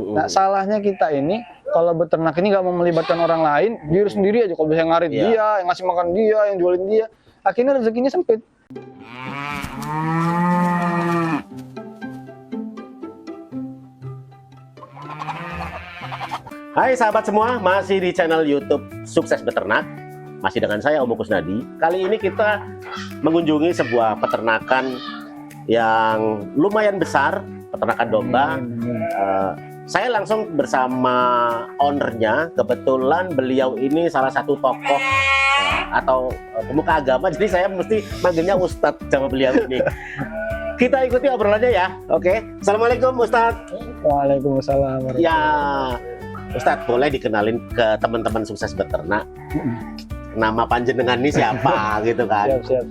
Nah, salahnya kita ini kalau beternak ini nggak mau melibatkan orang lain, diri sendiri aja. Kalau bisa ngarit dia, yang ngasih makan dia, yang jualin dia, akhirnya rezekinya sempit. Hai sahabat semua, masih di channel YouTube Sukses Beternak. Masih dengan saya Om Kusnadi. Kali ini kita mengunjungi sebuah peternakan yang lumayan besar, peternakan domba. Saya langsung bersama ownernya. Kebetulan beliau ini salah satu tokoh atau pemuka agama, jadi saya mesti manggilnya Ustadz sama beliau ini. Kita ikuti obrolannya ya. Oke. Assalamualaikum Ustadz. Waalaikumsalam. Ya, Ustadz boleh dikenalin ke teman-teman Sukses Beternak. Nama panjenengan ini siapa gitu kan? Siap.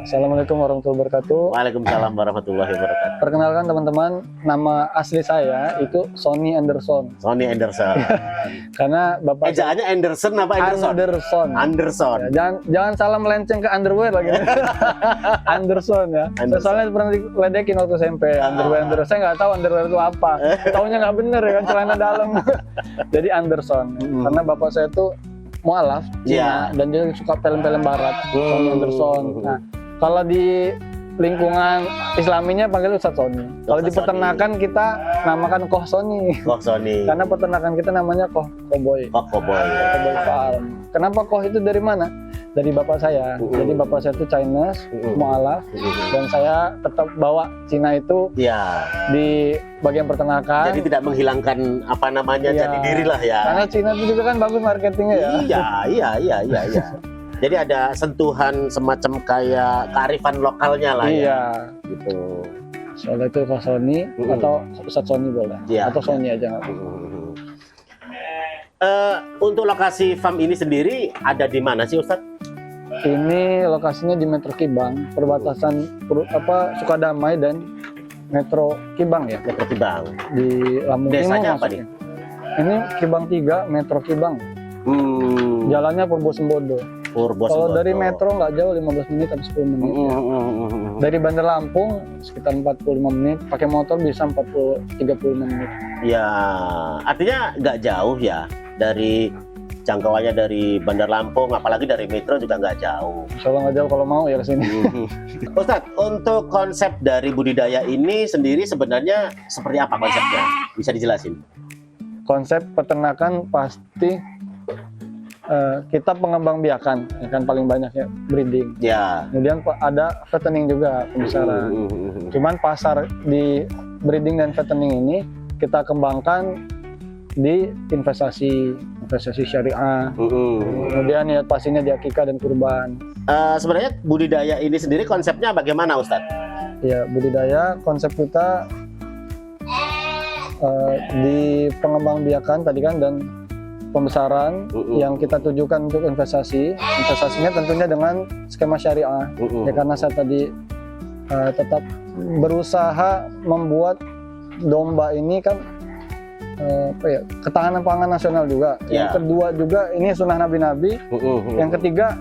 Assalamualaikum warahmatullahi wabarakatuh. Waalaikumsalam warahmatullahi wabarakatuh. Perkenalkan teman-teman, nama asli saya itu Sonny Anderson. Sonny Anderson. Karena bapak Ejaannya Anderson apa Anderson? Anderson. Ya, jangan salah melenceng ke underwear lagi. Anderson ya. Anderson. Soalnya pernah diledekin waktu SMP. Underwear. Saya nggak tahu underwear itu apa. Taunya nggak bener ya kan, celana dalam. Jadi Anderson. Karena bapak saya tuh mualaf Cina dan dia suka film-film barat. Sonny Anderson. Nah, kalau di lingkungan Islaminya panggil Ustadz Sonny. Kalau di peternakan kita namakan Koh Sonny. Koh Sonny. Karena peternakan kita namanya Koh Koboy. Koh Koboy. Koboy Farm. Kenapa Koh itu dari mana? Dari bapak saya. Jadi bapak saya itu Chinese, mualaf, dan saya tetap bawa Cina itu di bagian peternakan. Jadi tidak menghilangkan apa namanya jati diri lah ya. Karena Cina itu juga kan bagus marketingnya ya. Iya. Jadi ada sentuhan semacam kayak kearifan lokalnya lah ya. Gitu. Soalnya itu Koh Sonny atau Ustadz Sonny boleh. Atau Sonny aja nggak apa-apa. Untuk lokasi farm ini sendiri ada di mana sih Ustadz? Ini lokasinya di Metro Kibang, perbatasan Sukadamai dan Metro Kibang ya. Metro Kibang. Di Lampung Timur. Desanya apa nih? Ini Kibang 3, Metro Kibang. Jalannya Purbosembodo. Kalau dari metro nggak jauh, 15 menit atau 10 menit. Dari Bandar Lampung sekitar 45 menit, pakai motor bisa 30 menit. Ya, artinya nggak jauh ya dari jangkauannya dari Bandar Lampung, apalagi dari metro juga nggak jauh. Insya Allah nggak jauh kalau mau ya ke sini. Ustadz, untuk konsep dari budidaya ini sendiri sebenarnya seperti apa konsepnya? Bisa dijelasin? Konsep peternakan pasti kita pengembang biakan, ya kan paling banyak ya breeding. Ya. Kemudian ada fattening juga, pembesaran. Cuman pasar di breeding dan fattening ini kita kembangkan di investasi syariah. Kemudian ya pastinya di akikah dan kurban. Sebenarnya budidaya ini sendiri konsepnya bagaimana Ustadz? Ya, budidaya konsep kita di pengembang biakan tadi kan dan pembesaran yang kita tujukan untuk investasinya tentunya dengan skema syariah. Ya karena saya tadi tetap berusaha membuat domba ini kan ketahanan pangan nasional juga. Yang kedua juga ini sunnah nabi-nabi. Yang ketiga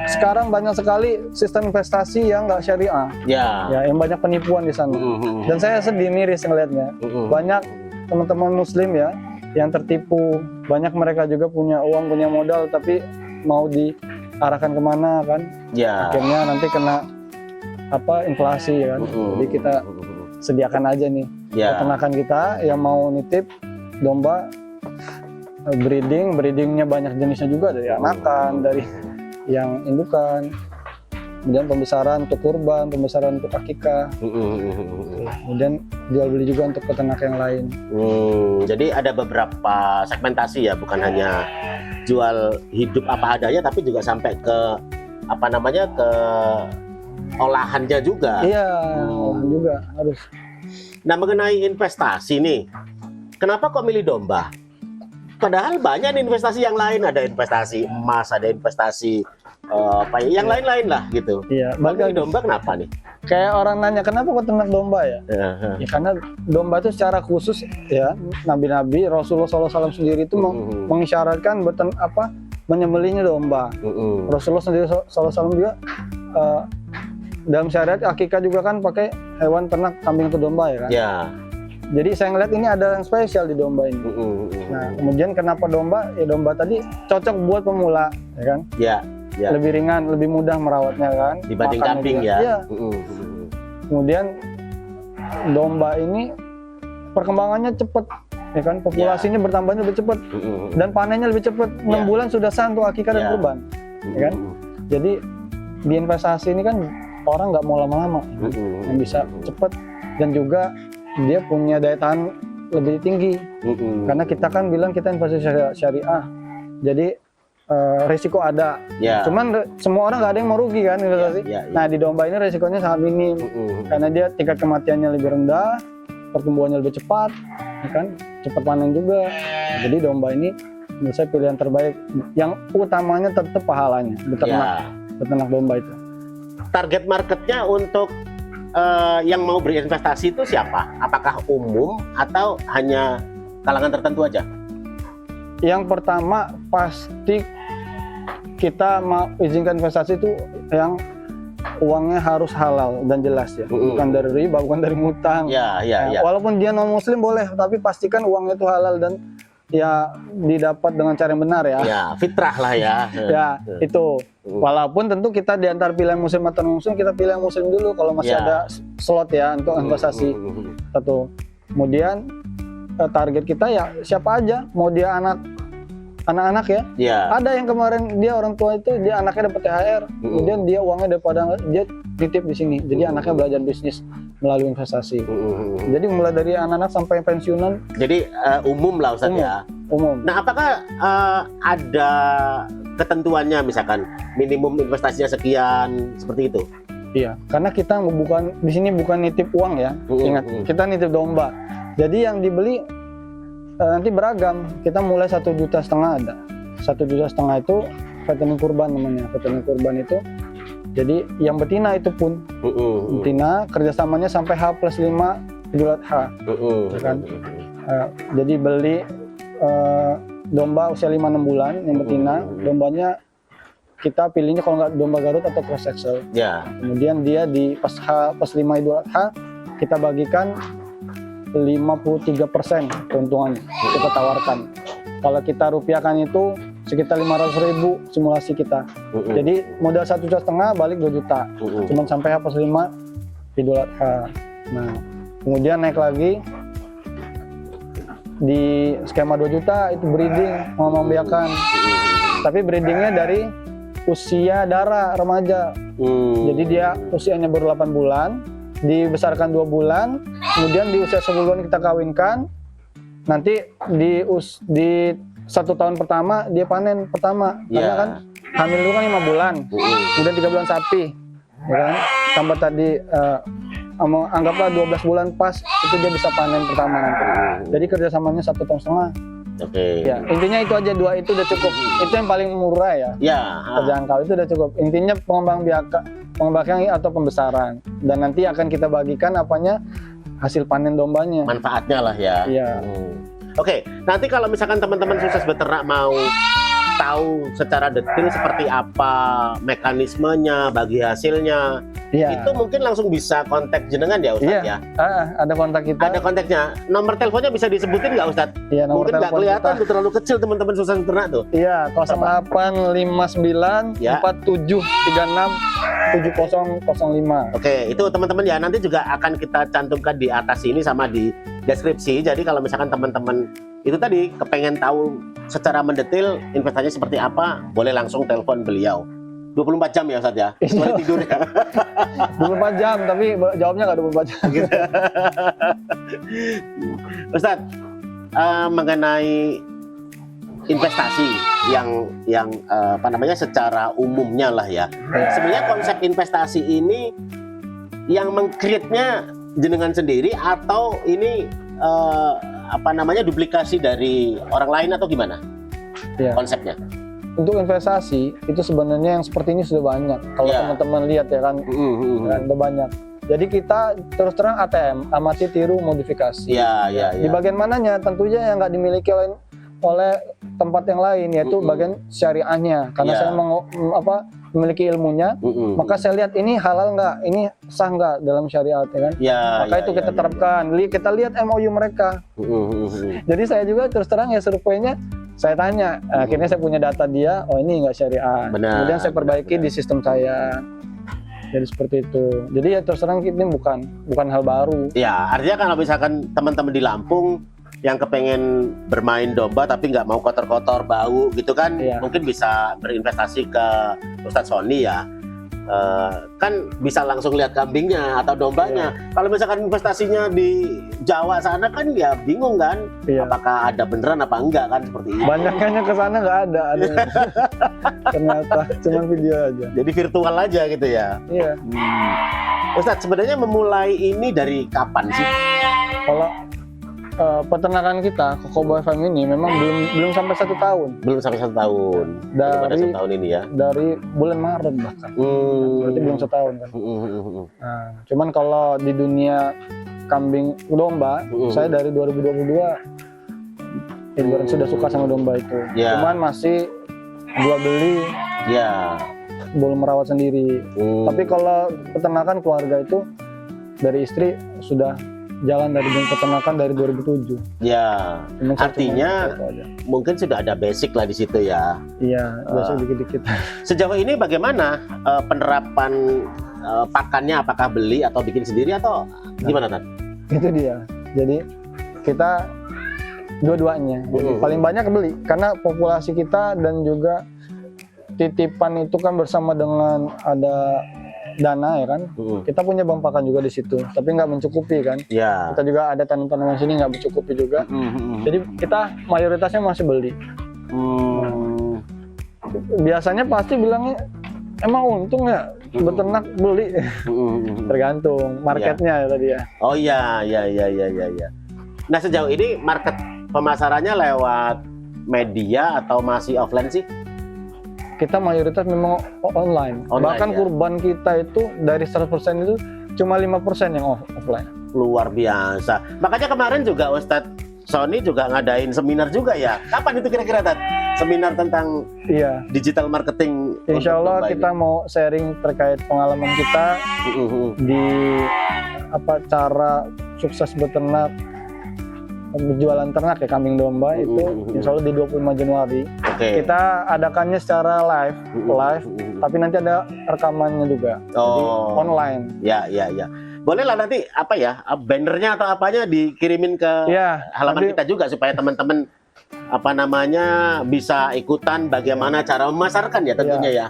sekarang banyak sekali sistem investasi yang nggak syariah. Ya, yang banyak penipuan di sana. Dan saya sedih miris ngelihatnya. Banyak teman-teman muslim ya yang tertipu, banyak mereka juga punya uang, punya modal, tapi mau diarahkan kemana kan? Akhirnya nanti kena inflasi ya kan? Jadi kita sediakan aja nih peternakan kita yang mau nitip domba breedingnya banyak jenisnya juga, dari anakan, dari yang indukan. Kemudian pembesaran untuk kurban, pembesaran untuk akikah, kemudian jual beli juga untuk peternak yang lain. Jadi ada beberapa segmentasi ya, bukan hanya jual hidup apa adanya, tapi juga sampai ke ke olahannya juga. Iya, olahan juga harus. Nah, mengenai investasi nih, kenapa kok milih domba? Padahal banyak investasi yang lain, ada investasi emas, ada investasi yang lain-lain lah gitu. Iya, balik domba kenapa nih? Kayak orang nanya kenapa kok ternak domba ya? Ya karena domba itu secara khusus ya, nabi-nabi Rasulullah SAW sendiri itu mengisyaratkan menyembelihnya domba. Rasulullah sendiri SAW juga dalam syariat akikah juga kan pakai hewan ternak kambing atau domba ya kan? Jadi saya ngeliat ini ada yang spesial di domba ini. Nah, kemudian kenapa domba? Ya domba tadi cocok buat pemula, ya kan? Ya. Lebih ringan, lebih mudah merawatnya kan? Dibanding kambing ya. Iya. Kemudian domba ini perkembangannya cepat, ya kan? Populasinya bertambahnya lebih cepat dan panennya lebih cepat. 6 bulan sudah sah untuk akikah dan kurban, ya kan? Jadi di investasi ini kan orang nggak mau lama-lama, yang bisa cepat dan juga dia punya daya tahan lebih tinggi. Karena kita kan bilang kita investasi syariah, jadi risiko ada. Cuman semua orang nggak ada yang mau rugi kan investasi. Nah di domba ini risikonya sangat minim karena dia tingkat kematiannya lebih rendah, pertumbuhannya lebih cepat, ya kan? Cepat panen juga. Jadi domba ini menurut saya pilihan terbaik. Yang utamanya tetap pahalanya beternak domba itu. Target marketnya untuk yang mau berinvestasi itu siapa? Apakah umum atau hanya kalangan tertentu aja? Yang pertama pasti kita mau izinkan investasi itu yang uangnya harus halal dan jelas ya, bukan dari riba, bukan dari ngutang. Walaupun dia non muslim boleh, tapi pastikan uangnya itu halal dan ya didapat dengan cara yang benar ya. Ya, fitrah lah ya. Ya, itu. Walaupun tentu kita di antara pilihan muslim atau non muslim, kita pilih yang muslim dulu kalau masih ada slot ya untuk investasi. Satu. Kemudian target kita ya siapa aja, mau dia anak-anak ya. Ada yang kemarin dia orang tua itu dia anaknya dapat THR, kemudian dia uangnya daripada dia titip di sini. Jadi anaknya belajar bisnis melalui investasi. Jadi mulai dari anak-anak sampai pensiunan. Jadi umum lah Ustaz ya. Umum. Nah, apakah ada ketentuannya misalkan minimum investasinya sekian seperti itu? Iya, karena kita bukan di sini bukan nitip uang ya. Ingat, kita nitip domba. Jadi yang dibeli nanti beragam. Kita mulai 1,5 juta ada. 1,5 juta itu fattening kurban namanya. Fattening kurban itu jadi yang betina itu pun betina kerjasamanya sampai H+5 Idul Adha. Kan? Jadi beli domba usia 5-6 bulan yang betina. Dombanya kita pilihnya kalau nggak domba Garut atau cross Excel. Kemudian dia di pas H+5 Idul Adha kita bagikan 53% keuntungannya kita tawarkan. Kalau kita rupiahkan itu sekitar 500.000 simulasi kita. Jadi modal 1,5 juta balik 2 juta. Cuman sampai H+5 Idul Adha. Nah, kemudian naik lagi di skema 2 juta itu breeding membiarkan. Tapi breedingnya dari usia darah remaja. Jadi dia usianya baru 8 bulan. Dibesarkan 2 bulan, kemudian di usia 10 bulan kita kawinkan, nanti di 1 tahun pertama dia panen pertama, karena kan hamil dulu kan 5 bulan, kemudian 3 bulan sapi, ya kan? Tambah tadi anggaplah 12 bulan pas itu dia bisa panen pertama nanti. Jadi kerjasamanya 1,5 tahun. Ya, intinya itu aja, 2 itu udah cukup. Itu yang paling murah ya. Terjangkau itu udah cukup. Intinya pengembang atau pembesaran. Dan nanti akan kita bagikan hasil panen dombanya. Manfaatnya lah ya. Oke, nanti kalau misalkan teman-teman sukses beternak mau tahu secara detail seperti apa mekanismenya, bagi hasilnya, itu mungkin langsung bisa kontak jenengan ya Ustadz ya? Ada kontak kita. Ada kontaknya. Nomor teleponnya bisa disebutin nggak Ustadz? Iya, nomor mungkin nggak kelihatan tuh, terlalu kecil teman-teman sukses beternak tuh. Iya, 0859 4736 7005. Oke, itu teman-teman ya, nanti juga akan kita cantumkan di atas ini sama di deskripsi. Jadi kalau misalkan teman-teman itu tadi kepengen tahu secara mendetail investasinya seperti apa, boleh langsung telepon beliau. 24 jam ya Ustadz ya? Kecuali tidur ya? 24 jam, tapi jawabnya nggak 24 jam. Ustadz, mengenai investasi yang secara umumnya lah ya. Sebenarnya konsep investasi ini yang meng-create-nya jenengan sendiri atau ini duplikasi dari orang lain atau gimana konsepnya? Untuk investasi itu sebenarnya yang seperti ini sudah banyak. Kalau teman-teman lihat ya kan, udah banyak. Jadi kita terus terang ATM, amati tiru modifikasi. Di bagian mananya tentunya yang nggak dimiliki oleh tempat yang lain, yaitu bagian syariahnya. Karena saya memiliki ilmunya, maka saya lihat ini halal nggak, ini sah nggak dalam syariat, ya kan? Maka itu kita terapkan. Kita lihat MOU mereka. Jadi saya juga terus terang ya surveinya, saya tanya, akhirnya saya punya data dia, oh ini nggak syariat. Kemudian saya perbaiki di sistem saya. Jadi seperti itu. Jadi ya terus terang ini bukan hal baru. Ya, artinya kalau misalkan teman-teman di Lampung yang kepengen bermain domba tapi nggak mau kotor-kotor bau gitu kan, mungkin bisa berinvestasi ke Ustadz Sony ya. Kan bisa langsung lihat kambingnya atau dombanya. Kalau misalkan investasinya di Jawa sana kan ya bingung kan, apakah ada beneran apa enggak kan, seperti itu. Banyaknya ke sana nggak ada. Ternyata cuma video aja. Jadi virtual aja gitu ya. Iya. Ustadz, sebenarnya memulai ini dari kapan sih? Kalau peternakan kita Kokobo FM ini memang belum sampai 1 tahun. Belum sampai 1 tahun. Pada 1 tahun ini ya. Dari bulan Maret bahkan. Berarti belum 1 tahun kan. Nah, cuman kalau di dunia kambing domba, saya dari 2022 sudah suka sama domba itu. Cuman masih jual beli. Belum merawat sendiri. Tapi kalau peternakan keluarga itu dari istri sudah jalan dari peternakan dari 2007. Ya, artinya mungkin sudah ada basic lah di situ ya. Iya, basic dikit-dikit. Sejauh ini bagaimana penerapan pakannya? Apakah beli atau bikin sendiri atau gimana, Tan? Itu dia. Jadi kita dua-duanya. Paling banyak beli karena populasi kita dan juga titipan itu kan bersama dengan ada dana ya kan, kita punya bank pakan juga di situ, tapi nggak mencukupi kan. Kita juga ada tanaman-tanaman sini nggak mencukupi juga. Jadi kita mayoritasnya masih beli. Biasanya pasti bilangnya emang untung ya beternak beli. Tergantung marketnya ya tadi ya. Oh iya. Nah sejauh ini market pemasarannya lewat media atau masih offline sih? Kita mayoritas memang online. Bahkan kurban kita itu dari 100% itu cuma 5% yang offline. Luar biasa. Makanya kemarin juga Ustadz Sony juga ngadain seminar juga ya. Kapan itu kira-kira, Tat? Seminar tentang digital marketing. Insya Allah kita mau sharing terkait pengalaman kita di cara sukses beternak, berjualan ternak ya kambing domba itu insya Allah di 25 Januari. Kita adakannya secara live, tapi nanti ada rekamannya juga. Jadi online. Ya. Boleh lah nanti bannernya atau apanya dikirimin ke halaman kita juga supaya teman-teman bisa ikutan bagaimana cara memasarkan ya tentunya ya.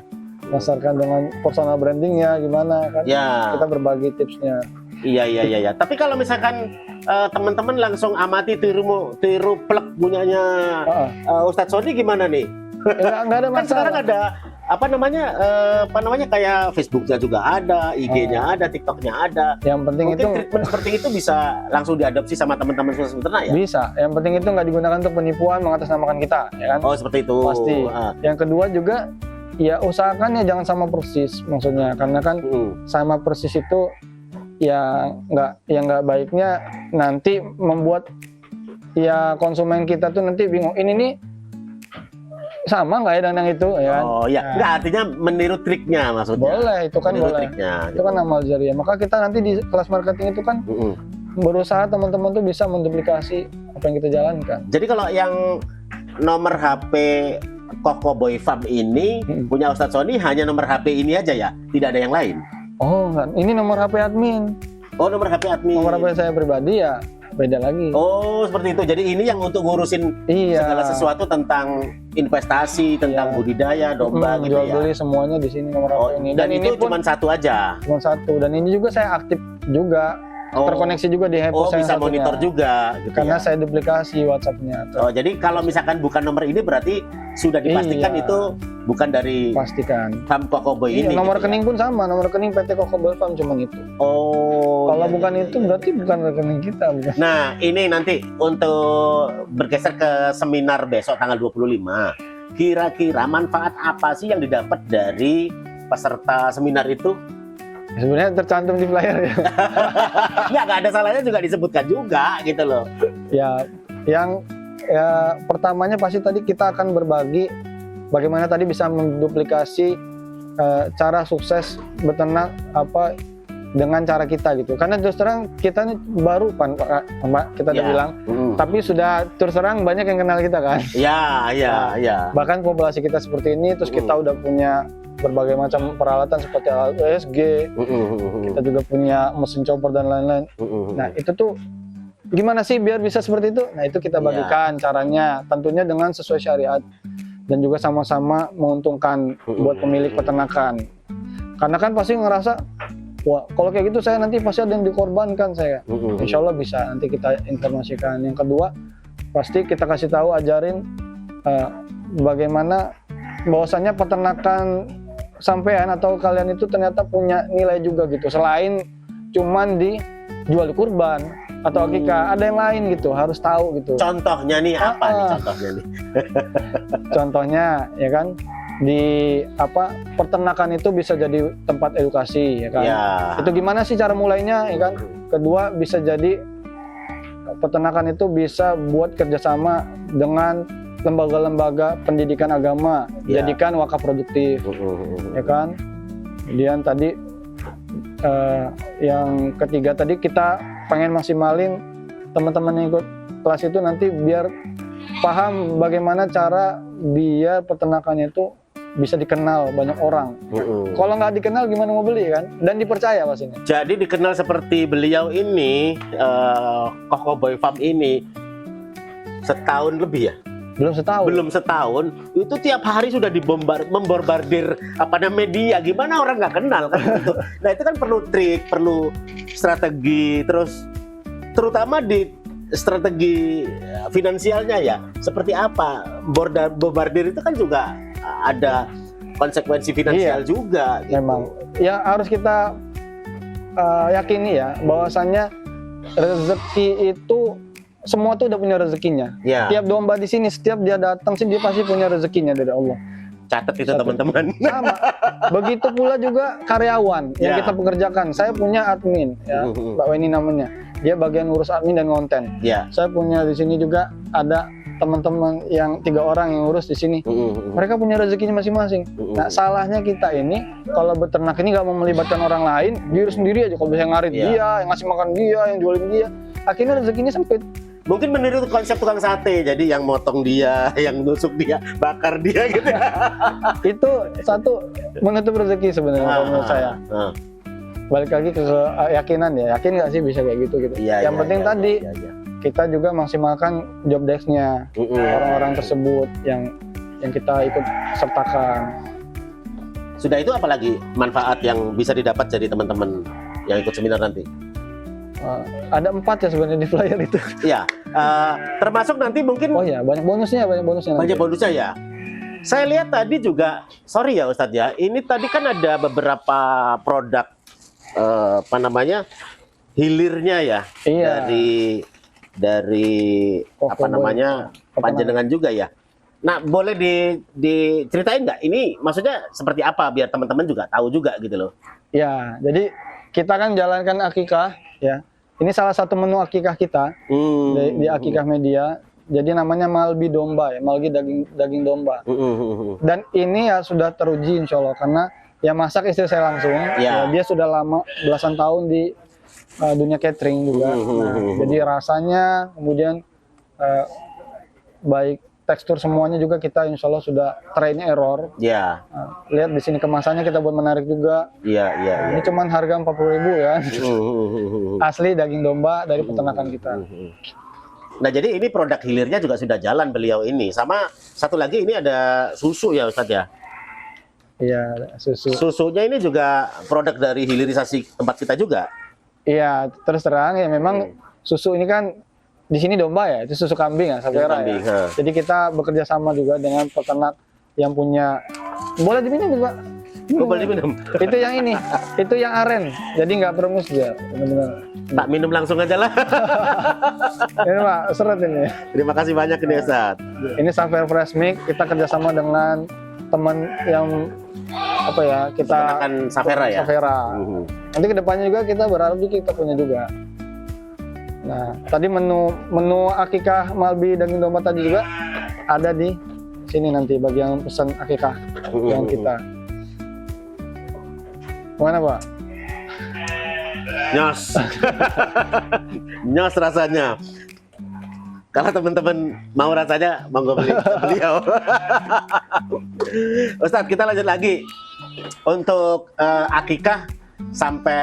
Memasarkan dengan personal brandingnya gimana kan? Kita berbagi tipsnya. Iya. Tapi kalau misalkan teman-teman langsung amati tiru plek punyanya Ustadz Sony gimana nih? Nggak ada masalah. Kan sekarang ada kayak Facebooknya juga ada, IG-nya ada, TikToknya ada. Yang penting mungkin itu treatment seperti itu bisa langsung diadopsi sama teman-teman sukses beternak ya? Bisa. Yang penting itu nggak digunakan untuk penipuan mengatasnamakan kita, ya kan? Oh seperti itu. Pasti. Yang kedua juga ya usahakan ya jangan sama persis maksudnya, karena kan sama persis itu ya nggak baiknya nanti membuat ya konsumen kita tuh nanti bingung ini nih sama nggak ya dengan yang itu ya. Nggak, artinya meniru triknya maksudnya. Boleh, itu kan meniru boleh. Triknya, itu kan amal jariah. Maka kita nanti di kelas marketing itu kan berusaha teman-teman tuh bisa menduplikasi apa yang kita jalankan. Jadi kalau yang nomor HP Kokobo Farm ini punya Ustadz Sony hanya nomor HP ini aja ya, tidak ada yang lain. Oh, ini nomor HP admin. Oh, nomor HP admin. Nomor HP saya pribadi ya beda lagi. Oh, seperti itu. Jadi ini yang untuk ngurusin segala sesuatu tentang investasi, tentang budidaya domba gitu jual beli semuanya di sini nomor HP ini. Dan ini cuma satu aja. Cuma satu. Dan ini juga saya aktif juga. Terkoneksi juga di HP saya. Bisa monitor juga gitu. Karena saya duplikasi WhatsApp-nya. Jadi kalau misalkan bukan nomor ini berarti sudah dipastikan itu bukan dari Farm Kokobo ini. Nomor rekening pun sama, nomor rekening PT Kokobo Farm cuma itu. Kalau bukan itu berarti bukan rekening kita. Nah, ini nanti untuk bergeser ke seminar besok tanggal 25. Kira-kira manfaat apa sih yang didapat dari peserta seminar itu? Sebenarnya tercantum di flyer ya. Nggak ada salahnya juga disebutkan juga gitu loh. Ya, yang pertamanya pasti tadi kita akan berbagi bagaimana tadi bisa menduplikasi cara sukses beternak apa dengan cara kita gitu. Karena terus terang kita ini baru Pak, kita udah bilang, tapi sudah terus terang banyak yang kenal kita kan. Iya. Bahkan populasi kita seperti ini, terus kita udah punya berbagai macam peralatan seperti alat ESG, kita juga punya mesin chopper dan lain-lain. Nah itu tuh gimana sih biar bisa seperti itu? Nah itu kita bagikan caranya, tentunya dengan sesuai syariat dan juga sama-sama menguntungkan buat pemilik peternakan. Karena kan pasti ngerasa, wah kalau kayak gitu saya nanti pasti ada yang dikorbankan saya. Insya Allah bisa, nanti kita informasikan. Yang kedua, pasti kita kasih tahu, ajarin bagaimana bahwasanya peternakan sampean atau kalian itu ternyata punya nilai juga gitu. Selain cuman dijual di kurban atau akikah, ada yang lain gitu, harus tahu gitu. Contohnya nih apa nih contohnya nih? Contohnya ya kan, di peternakan itu bisa jadi tempat edukasi ya kan. Itu gimana sih cara mulainya ya kan. Kedua, bisa jadi peternakan itu bisa buat kerjasama dengan lembaga-lembaga pendidikan agama, jadikan wakaf produktif ya kan. Kemudian tadi yang ketiga tadi kita pengen maksimalin teman-teman yang ikut kelas itu nanti biar paham bagaimana cara biar peternakannya itu bisa dikenal banyak orang. Kalau nggak dikenal gimana mau beli kan? Dan dipercaya pastinya. Jadi dikenal seperti beliau ini, Koko Boy Farm ini, setahun lebih ya? Belum setahun. Itu tiap hari sudah membombardir media. Gimana orang nggak kenal kan? Nah itu kan perlu trik, perlu strategi, terus terutama di strategi finansialnya ya. Seperti apa? Bombardir itu kan juga ada konsekuensi finansial juga gitu. Memang ya harus kita yakini ya bahwasannya rezeki itu semua tuh udah punya rezekinya. Tiap domba di sini setiap dia datang sih dia pasti punya rezekinya dari Allah. Catat itu teman-teman. Sama. Begitu pula juga karyawan yang kita pekerjakan. Saya punya admin ya, Mbak Weni namanya. Dia bagian ngurus admin dan konten. Saya punya di sini juga ada teman-teman yang 3 orang yang ngurus di sini. Mereka punya rezekinya masing-masing. Nah, salahnya kita ini kalau beternak ini nggak mau melibatkan orang lain, diri sendiri aja. Kalau bisa ngarit dia, yang ngasih makan dia, yang jualin dia, akhirnya rezekinya sempit. Mungkin meniru konsep tukang sate, jadi yang motong dia, yang nusuk dia, bakar dia gitu. Itu satu menutup rezeki sebenarnya menurut saya. Balik lagi ke keyakinan ya, yakin nggak sih bisa kayak gitu gitu. Yang penting tadi kita juga maksimalkan job desk-nya orang-orang tersebut yang kita ikut sertakan. Sudah itu apalagi manfaat yang bisa didapat dari teman-teman yang ikut seminar nanti? Ada 4 ya sebenarnya di flyer itu. Iya, termasuk nanti mungkin. Oh ya, banyak bonusnya. Banyak bonusnya ya. Saya lihat tadi juga, sorry ya Ustadz ya, ini tadi kan ada beberapa produk hilirnya ya, dari panjenengan juga ya. Nah, boleh diceritain nggak? Ini maksudnya seperti apa biar teman-teman juga tahu juga gitu loh. Ya, jadi kita kan jalankan akikah ya. Ini salah satu menu akikah kita di Akikah Media. Jadi namanya Malbi domba ya, Malbi daging domba. Dan ini ya sudah teruji insya Allah karena yang masak istri saya langsung. Ya, dia sudah lama belasan tahun di dunia catering juga. Nah, jadi rasanya kemudian baik tekstur semuanya juga kita insya Allah sudah try error. Lihat di sini kemasannya kita buat menarik juga. Ini cuman harga 40.000 ya. Asli daging domba dari peternakan kita. Nah jadi ini produk hilirnya juga sudah jalan beliau ini. Sama satu lagi ini ada susu ya Ustadz ya. Iya, susu. Susunya ini juga produk dari hilirisasi tempat kita juga. Iya, terus terang ya memang susu ini kan di sini domba ya, itu susu kambing ya, Savera ya. Jadi kita bekerja sama juga dengan peternak yang punya. Boleh diminum Pak? Boleh diminum. Itu yang ini, itu yang aren. Jadi nggak beremus dia, benar-benar. Tak minum langsung aja lah. Ini Pak, seret ini. Terima kasih banyak ini Ustaz. Ini Savera Fresh Milk, kita kerjasama dengan teman yang kita akan Savera ya. Nanti kedepannya juga kita berharap kita punya juga. Nah, tadi menu akikah Malbi daging domba tadi juga ada di sini nanti bagi yang pesan akikah yang kita. Gimana Pak? Nyos. Nyos rasanya. Kalau teman-teman mau rasanya, monggo beli beliau. Ustadz, kita lanjut lagi. Untuk akikah sampai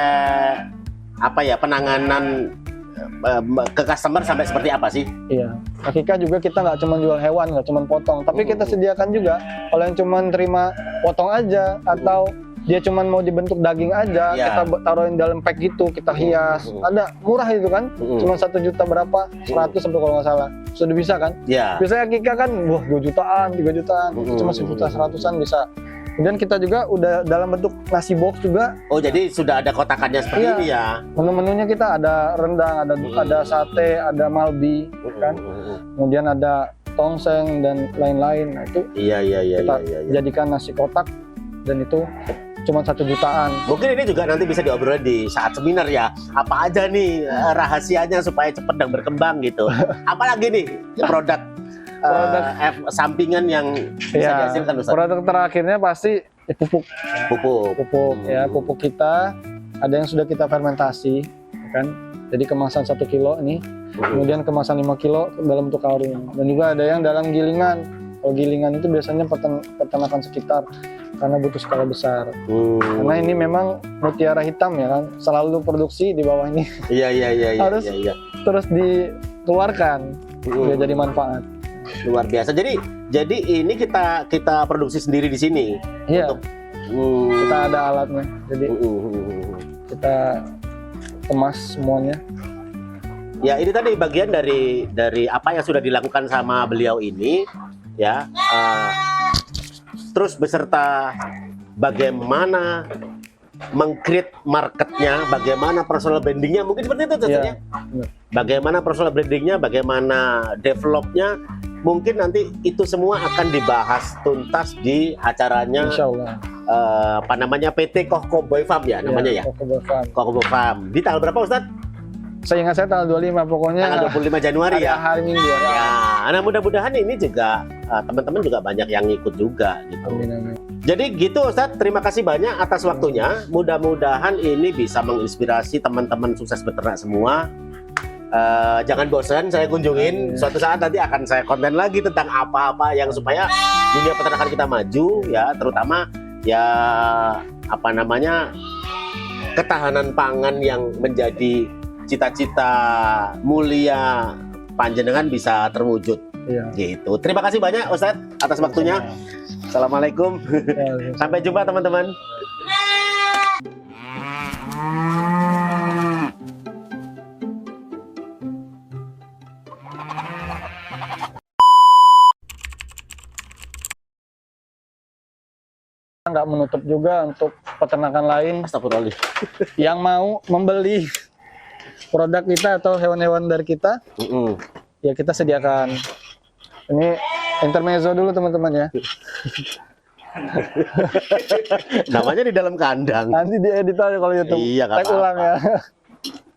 apa ya, penanganan ke customer sampai seperti apa sih? Iya, akikah juga kita nggak cuma jual hewan, nggak cuma potong, tapi kita sediakan juga kalau yang cuma terima potong aja atau dia cuma mau dibentuk daging aja, kita taruhin dalam pack gitu, kita hias. Ada murah itu kan, cuma 1 juta berapa, 100 sampai kalau nggak salah, sudah bisa kan? Biasanya akikah kan, wah 2 jutaan, 3 jutaan, cuma 1 juta 100-an bisa. Kemudian kita juga udah dalam bentuk nasi box juga. Oh, jadi sudah ada kotakannya seperti ini ya? Menu-menunya kita ada rendang, ada sate, ada malbi, kan? Kemudian ada tongseng dan lain-lain. Nah, itu kita jadikan nasi kotak dan itu cuma 1 jutaan. Mungkin ini juga nanti bisa diobrolin di saat seminar ya. Apa aja nih rahasianya supaya cepat dan berkembang gitu. Apalagi nih produk sampingan yang bisa dihasilkan, Ustaz? Produk terakhirnya pasti pupuk. Ya, pupuk kita ada yang sudah kita fermentasi, kan? Jadi kemasan 1 kilo ini, kemudian kemasan 5 kilo dalam bentuk karung, dan juga ada yang dalam gilingan. Kalau gilingan itu biasanya peternakan sekitar karena butuh skala besar. Karena ini memang mutiara hitam ya kan, selalu produksi di bawah ini. Harus terus dikeluarkan biar jadi manfaat. Luar biasa. Jadi ini kita produksi sendiri di sini. Iya. Kita ada alatnya. Jadi kita kemas semuanya. Ya, ini tadi bagian dari apa yang sudah dilakukan sama beliau ini, ya. Terus beserta bagaimana meng-create marketnya, bagaimana personal brandingnya, mungkin seperti itu contohnya. Bagaimana personal brandingnya, bagaimana developnya, mungkin nanti itu semua akan dibahas tuntas di acaranya. Insyaallah. Apa namanya, PT Kohkoboy Farm ya namanya ya? Kohkoboy Farm. Di tanggal berapa, Ustadz? Saya ingat tanggal 25 pokoknya. Tanggal 25 Januari ya? Hari Minggu ya. Nah mudah-mudahan ini juga teman-teman juga banyak yang ikut juga gitu. Amin. Jadi gitu Ustadz, terima kasih banyak atas waktunya. Mudah-mudahan ini bisa menginspirasi teman-teman sukses beternak semua. Jangan bosan saya kunjungin. Suatu saat nanti akan saya konten lagi tentang apa-apa yang supaya dunia peternakan kita maju ya, terutama ya apa namanya, ketahanan pangan yang menjadi cita-cita mulia panjenengan bisa terwujud. Gitu. Terima kasih banyak Ustadz atas waktunya. Assalamualaikum. Sampai jumpa teman-teman. Nggak menutup juga untuk peternakan lain yang mau membeli produk kita atau hewan-hewan dari kita, ya kita sediakan. Ini intermezzo dulu teman-teman ya. Namanya di dalam kandang. Nanti diedit aja kalau YouTube. Iya, Tag ulang ya.